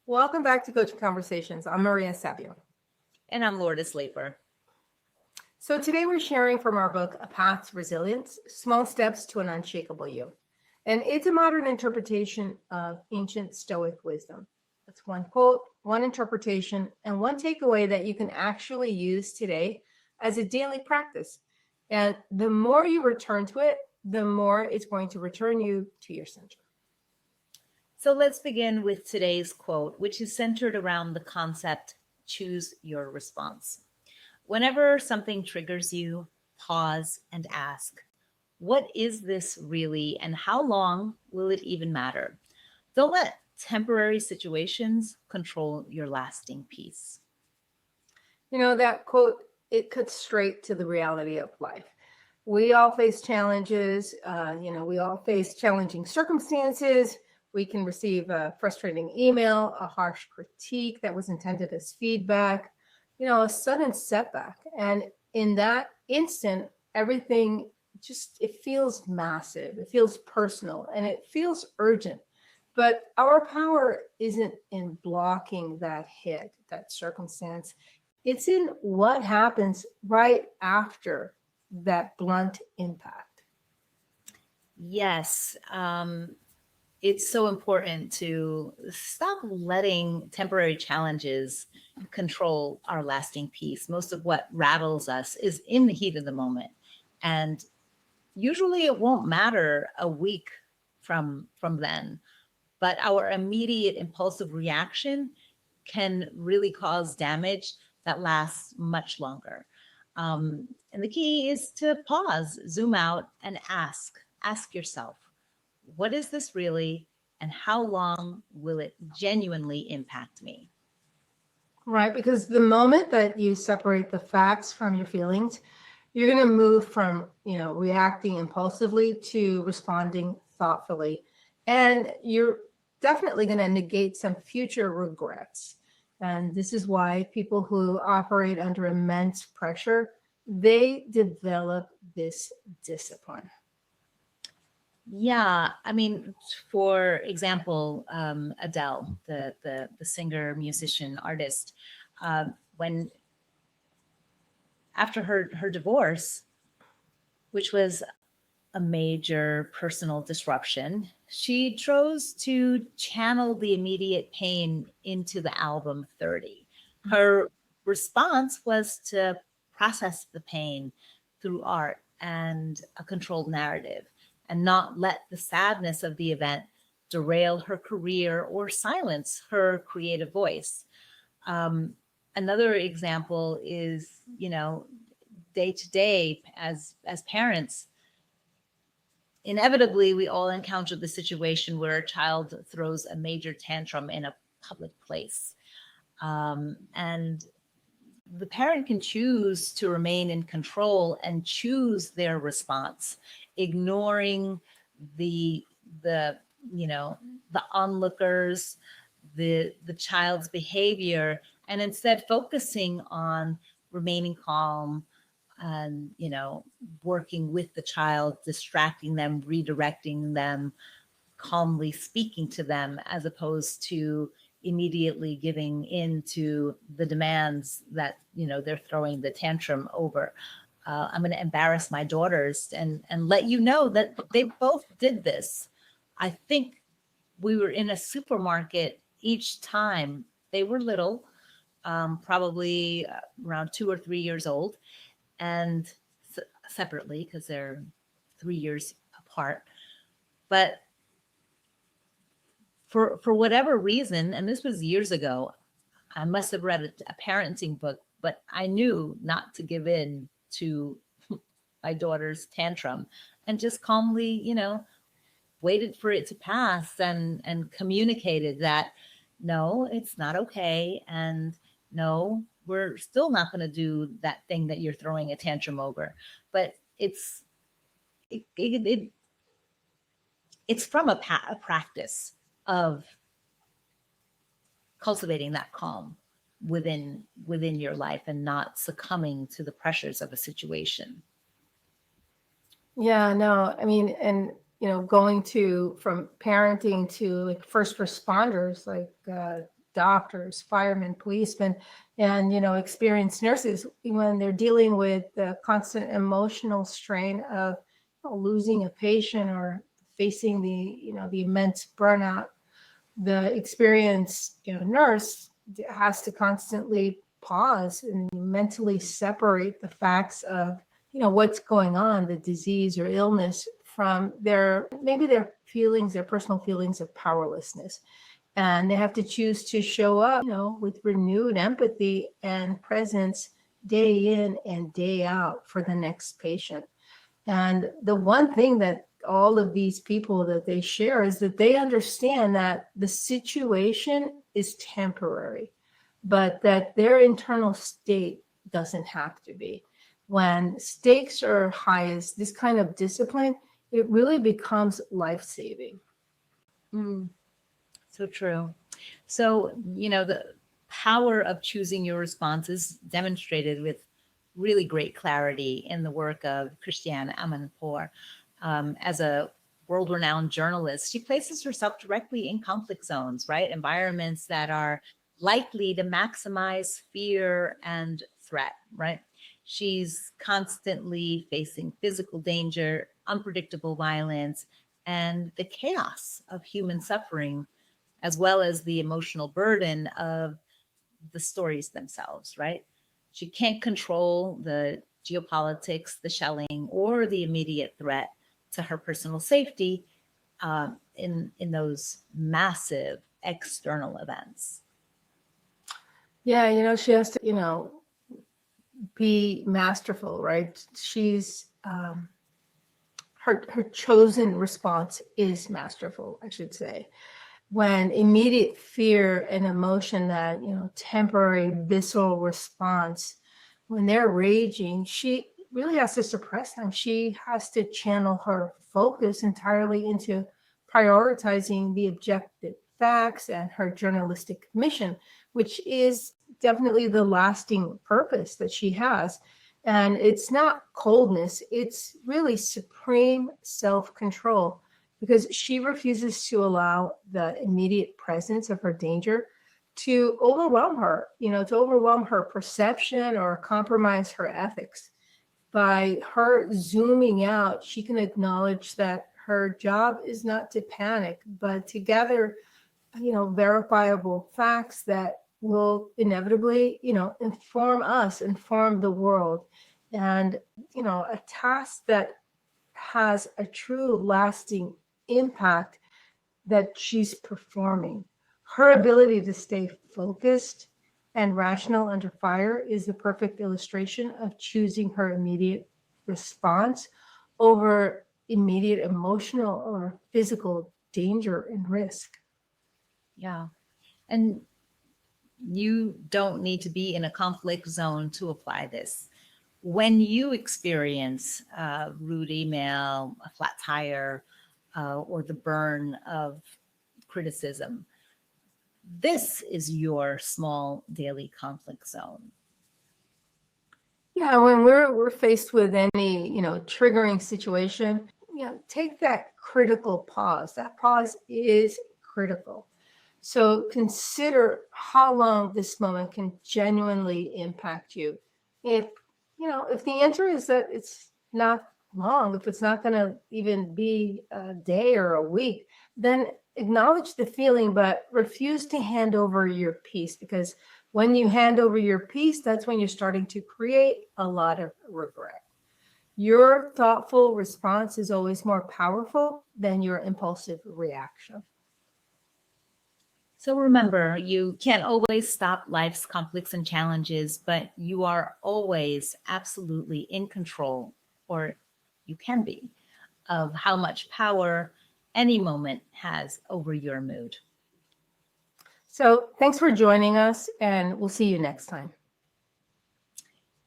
Welcome back to Coaching Conversations. I'm Maria Savio. And I'm Lourdes. So today we're sharing from our book, A Path to Resilience, Small Steps to an Unshakable You. And it's a modern interpretation of ancient Stoic wisdom. That's one quote, one interpretation, and one takeaway that you can actually use today as a daily practice. And the more you return to it, the more it's going to return you to your center. So let's begin with today's quote, which is centered around the concept, choose your response. Whenever something triggers you, pause and ask, what is this really, and how long will it even matter? Don't let temporary situations control your lasting peace. You know, that quote, it cuts straight to the reality of life. We all face challenges. We all face challenging circumstances. We can receive a frustrating email, a harsh critique that was intended as feedback, a sudden setback. And in that instant, everything it feels massive. It feels personal and it feels urgent. But our power isn't in blocking that hit, that circumstance. It's in what happens right after that blunt impact. Yes. It's so important to stop letting temporary challenges control our lasting peace. Most of what rattles us is in the heat of the moment. And usually it won't matter a week from then, but our immediate impulsive reaction can really cause damage that lasts much longer. And the key is to pause, zoom out, and ask yourself, what is this really, and how long will it genuinely impact me? Right, because the moment that you separate the facts from your feelings, you're going to move from, reacting impulsively to responding thoughtfully. And you're definitely going to negate some future regrets. And this is why people who operate under immense pressure, they develop this discipline. Yeah, I mean, for example, Adele, the singer, musician, artist, when after her divorce, which was a major personal disruption, she chose to channel the immediate pain into the album 30. Her response was to process the pain through art and a controlled narrative, and not let the sadness of the event derail her career or silence her creative voice. Another example is, day to day as parents, inevitably we all encounter the situation where a child throws a major tantrum in a public place. And the parent can choose to remain in control and choose their response, ignoring the onlookers, the child's behavior, and instead focusing on remaining calm and working with the child, distracting them, redirecting them, calmly speaking to them, as opposed to immediately giving in to the demands that they're throwing the tantrum over. I'm going to embarrass my daughters and let you know that they both did this. I think we were in a supermarket each time. They were little, probably around 2 or 3 years old, and separately because they're 3 years apart. But for whatever reason, and this was years ago, I must have read a parenting book, but I knew not to give in to my daughter's tantrum and just calmly, waited for it to pass and communicated that, no, it's not okay. And no, we're still not going to do that thing that you're throwing a tantrum over. But it's from a practice of cultivating that calm within your life and not succumbing to the pressures of a situation. Yeah, no, I mean, and going from parenting to like first responders, like doctors, firemen, policemen, and, experienced nurses when they're dealing with the constant emotional strain of losing a patient or facing the immense burnout. The experienced, nurse has to constantly pause and mentally separate the facts of, what's going on, the disease or illness, from their feelings, their personal feelings of powerlessness. And they have to choose to show up, with renewed empathy and presence day in and day out for the next patient. And the one thing that all of these people that they share is that they understand that the situation is temporary, but that their internal state doesn't have to be. When stakes are highest, this kind of discipline, it really becomes life-saving. So true. So, the power of choosing your response is demonstrated with really great clarity in the work of Christiane Amanpour. As a world-renowned journalist, she places herself directly in conflict zones, right? Environments that are likely to maximize fear and threat, right? She's constantly facing physical danger, unpredictable violence, and the chaos of human suffering, as well as the emotional burden of the stories themselves, right? She can't control the geopolitics, the shelling, or the immediate threat to her personal safety in those massive external events. Yeah, she has to, be masterful, right? She's her chosen response is masterful, I should say. When immediate fear and emotion, that temporary visceral response, when they're raging, she really has to suppress them. She has to channel her focus entirely into prioritizing the objective facts and her journalistic mission, which is definitely the lasting purpose that she has. And it's not coldness, it's really supreme self-control, because she refuses to allow the immediate presence of her danger to overwhelm her, to overwhelm her perception or compromise her ethics. By her zooming out, she can acknowledge that her job is not to panic, but to gather, verifiable facts that will inevitably, inform the world. And, a task that has a true lasting impact that she's performing. Her ability to stay focused and rational under fire is the perfect illustration of choosing her immediate response over immediate emotional or physical danger and risk. Yeah. And you don't need to be in a conflict zone to apply this. When you experience a rude email, a flat tire, or the burn of criticism, this is your small daily conflict zone. Yeah, when we're faced with any, triggering situation, take that critical pause. That pause is critical. So consider how long this moment can genuinely impact you. If, if the answer is that it's not long, if it's not going to even be a day or a week, then acknowledge the feeling, but refuse to hand over your peace, because when you hand over your peace, that's when you're starting to create a lot of regret. Your thoughtful response is always more powerful than your impulsive reaction. So remember, you can't always stop life's conflicts and challenges, but you are always absolutely in control, or you can be, of how much power any moment has over your mood. So thanks for joining us, and we'll see you next time.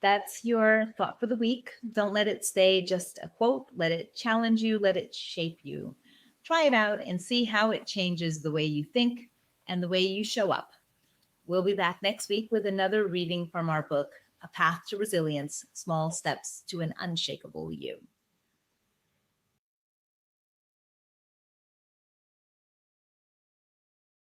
That's your thought for the week. Don't let it stay just a quote. Let it challenge you. Let it shape you. Try it out and see how it changes the way you think and the way you show up. We'll be back next week with another reading from our book, A Path to Resilience, Small Steps to an Unshakable You.